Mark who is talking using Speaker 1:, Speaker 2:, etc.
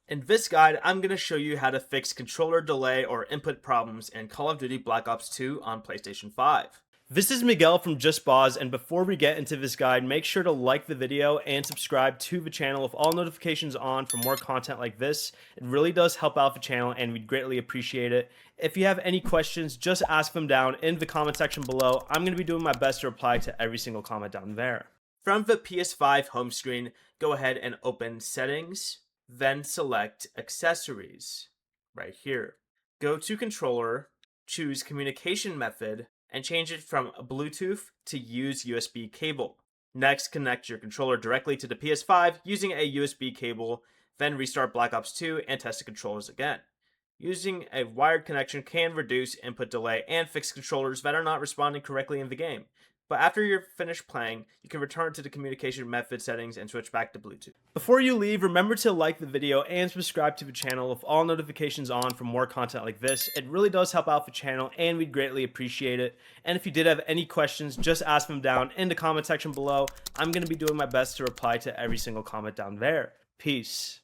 Speaker 1: In this guide, I'm going to show you how to fix controller delay or input problems in Call of Duty Black Ops 2 on PlayStation 5. This is Miguel from Just Boz, and before we get into this guide, make sure to like the video and subscribe to the channel with all notifications on for more content like this. It really does help out the channel and we'd greatly appreciate it. If you have any questions, just ask them down in the comment section below. I'm going to be doing my best to reply to every single comment down there. From the PS5 home screen, go ahead and open Settings, then select Accessories right here. Go to Controller, choose Communication Method, and change it from Bluetooth to use USB cable. Next, connect your controller directly to the PS5 using a USB cable, then restart Black Ops 2 and test the controllers again. Using a wired connection can reduce input delay and fix controllers that are not responding correctly in the game. But after you're finished playing, you can return to the communication method settings and switch back to Bluetooth. Before you leave, remember to like the video and subscribe to the channel with all notifications on for more content like this. It really does help out the channel and we'd greatly appreciate it. And if you did have any questions, just ask them down in the comment section below. I'm going to be doing my best to reply to every single comment down there. Peace.